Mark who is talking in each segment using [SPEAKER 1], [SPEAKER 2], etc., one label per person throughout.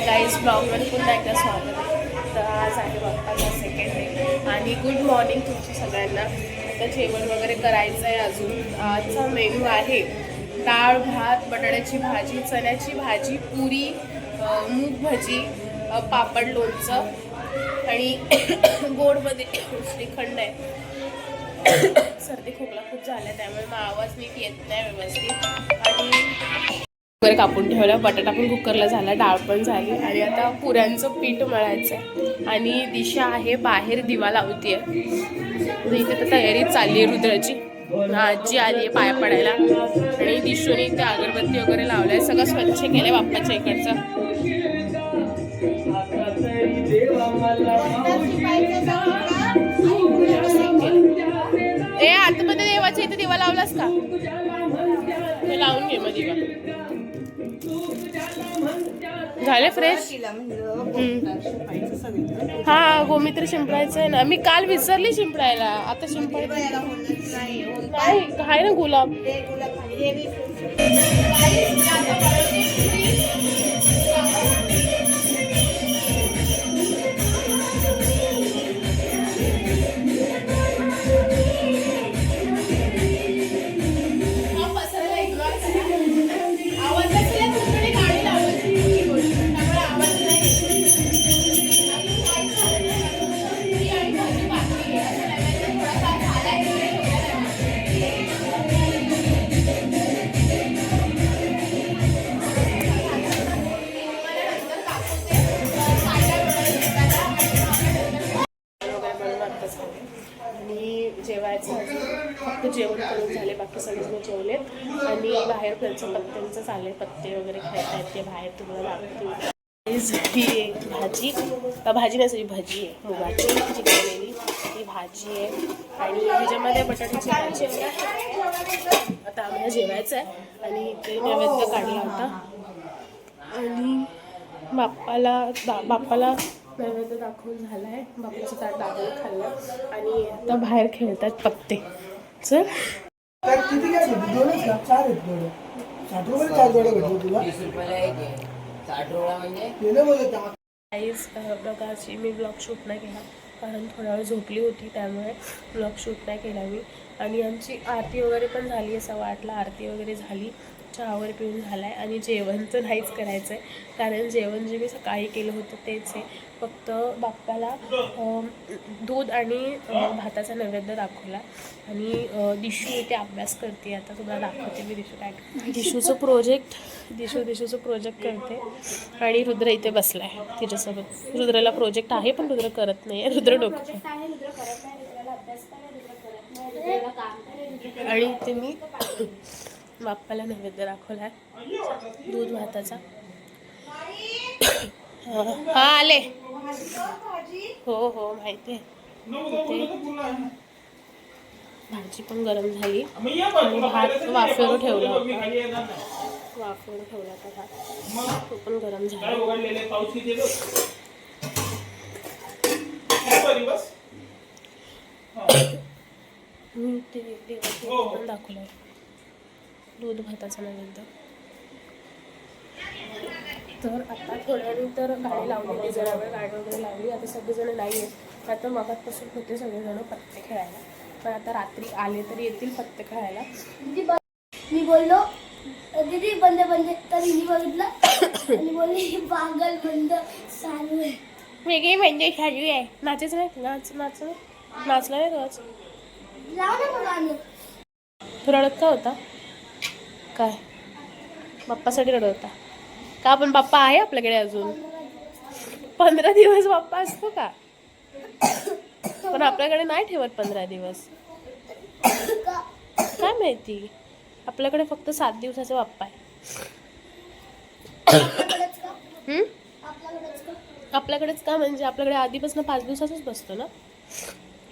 [SPEAKER 1] Guys ब्लॉगमध्ये पुन्हा एकदा स्वागत आहे. तर आज आहे बाप्पाचा सेकंड डे आणि गुड मॉर्निंग तुमची सगळ्यांना. आता जेवण वगैरे करायचं आहे. अजून आजचा मेनू आहे डाळ भात, बटाट्याची भाजी, चण्याची भाजी, पुरी, मूग भजी, पापड, लोणचं आणि गोडमध्ये श्रीखंड आहे. सर्दी खोकला खूप झाला त्यामुळे मग आवाज नीट येत नाही व्यवस्थित. आणि वगैरे कापून ठेवलं, बटाटा पण कुकरला झाला, डाळ पण झाली आणि आता पुऱ्यांचं पीठ मळायचं आहे. आणि दिशा आहे बाहेर दिवा लावतीये. इथे तर तयारी चालली आहे रुद्राची. आजी आली आहे पाया पडायला आणि दिशूने इथे अगरबत्ती वगैरे लावलाय. सगळं स्वच्छ केलंय बाप्पाच्या इकडचं. ए आतमध्ये देवाच्या इथे दिवा लावलास का? ते लावून घे मग दिवा. झाले फ्रेश. हा गोमित्र शिंपडायचं आहे ना. मी काल विसरली शिंपडायला. आता शिंपडायला नाही आहे ना गुलाब. जेवायचं फक्त जेवण करून झाले, बाकी सगळेजण जेवलेत आणि बाहेर त्यांचं पत्त्यांचं चाललंय. पत्ते वगैरे खेळत आहेत ते बाहेर, तुम्हाला दाखवते. ही भाजी भाजी नसली भजी आहे मुगाची जी केलेली ही भाजी आहे. आणि ह्याच्यामध्ये बटाट्याची भाजी आहे. आता आम्हाला जेवायचं आहे आणि ते नैवेद्य काढला होता आणि बाप्पाला नैवेद्य दाखवून झाला आहे. बाप्पाचं ताट दाखवून खाल्लं आणि आता बाहेर खेळतात पत्ते. चल बघाची मी ब्लॉग शूट नाही केला कारण थोडा वेळ झोपली होती त्यामुळे ब्लॉग शूट नाही केला मी. आणि आमची आरती वगैरे पण झाली आहे. 8:15 आरती वगैरे झाली, चहा वगैरे पिऊन झाला आहे. आणि जेवण तर नाहीच करायचं आहे कारण जेवण जे मी सकाळी केलं होतं तेच आहे. फक्त बाप्पाला दूध आणि भाताचा नैवेद्य दाखवला. आणि दिशू इथे अभ्यास करते. आता तुम्हाला दाखवते मी दिशू काय. दिशूचं प्रोजेक्ट करते आणि रुद्र इथे बसला आहे तिच्यासोबत. रुद्राला प्रोजेक्ट आहे पण रुद्र करत नाही आहे. रुद्र डोकं आणि इथे मी बाप्पाला नैवेद्य दाखवला आहे दूध भाताचा. हा आले. हो माहिती आहे. भाजी पण गरम झाली आणि भात वाफेवर ठेवला होता. भात तो पण गरम झाला. मी ते देवाचं पण दाखवलं दूध भाताचा नैवेद्य. तर आता थोड्यानंतर गाडी लावली, जरा वेळ गाडी वगैरे लावली. आता सगळेजण नाही आहेत. आता मगातपासून होते सगळेजण पत्ते खेळायला, पण आता रात्री आले तरी येतील पत्ते खेळायला.
[SPEAKER 2] मी बोललो दीदी बंद तर हिने बघितलं आणि बोलली पागल बंद चालू आहे.
[SPEAKER 1] वेगळी म्हणजे चालू आहे. नाचेच नाही नाचला नाही रोज.
[SPEAKER 2] लाव ना गाणं.
[SPEAKER 1] तू रडत का होता काय? बाप्पासाठी रडत होता का? पण बाप्पा आहे आपल्याकडे अजून 15 दिवस. बाप्पा असतो का? पण आपल्याकडे नाही ठेवत 15 दिवस. काय माहिती, आपल्याकडे फक्त 7 दिवसाचा बाप्पा आहे. आपल्याकडेच का म्हणजे आपल्याकडे आधीपासून 5 दिवसाचाच बसतो ना.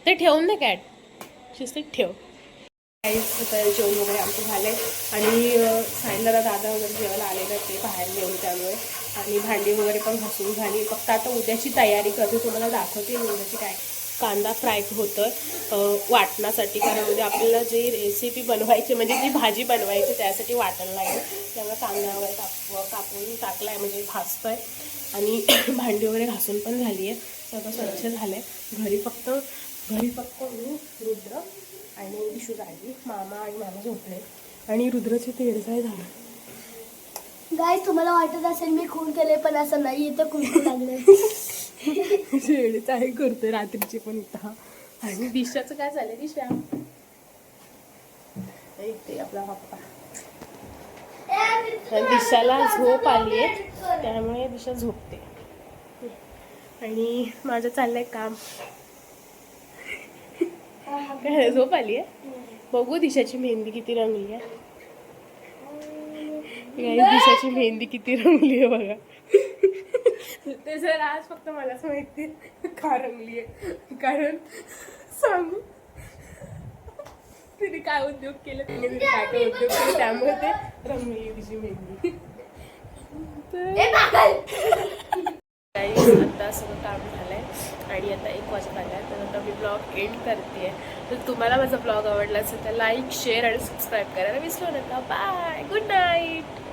[SPEAKER 1] ते ठेवून नाही कॅट शिस्तीत ठेव. जेवण वगैरे आमचं झालं आहे आणि सायंकाळला दादा वगैरे जेवायला आलेलं ते बाहेर जेवण त्यामुळे. आणि भांडी वगैरे पण घासून झाली. फक्त आता उद्याची तयारी करते, तुम्हाला दाखवते उद्याची काय कांदा फ्राय होतं वाटण्यासाठी, कारण उद्या आपल्याला जी रेसिपी बनवायची म्हणजे जी भाजी बनवायची त्यासाठी वाटण लागेल. त्यामुळे कांदा वगैरे कापून टाकला आहे, म्हणजे भाजतो आहे. आणि भांडी वगैरे घासून पण झाली आहे, सगळं स्वच्छ झालं आहे. घरी फक्त मी, रुद्र आणि विशू जागी, मामा झोपले आणि रुद्राचे तेडजाय झालं.
[SPEAKER 2] गाईस तुम्हाला वाटत असेल मी खून केले, पण असं नाही, इथं कुंकू लागलंय.
[SPEAKER 1] शेळीचाही करतोय रात्रीची पण इथं. आणि दिशाचं काय झालं दिशा? इथे आपला पप्पा. दिशाला झोप आली आहे त्यामुळे दिशा झोपते. आणि माझं चाललंय काम. काय झोप आली आहे? बघू दिशाची मेहंदी किती रंगली आहे. दिशाची मेहंदी किती रंगली आहे बघा. ते जर आज फक्त मलाच माहिती का रंगली आहे, कारण सांगू तिने काय उद्योग केले, तिने काय काय उद्योग केले त्यामुळे ते रंगली तिची मेहंदी. आता सगळं काम झालंय आणि आता 1 वाजता आलाय, तर आता मी ब्लॉग एंड करते. तर तुम्हाला माझा ब्लॉग आवडला असेल तर लाईक, शेअर आणि सबस्क्राईब करायला विसरू नका. Bye, good night.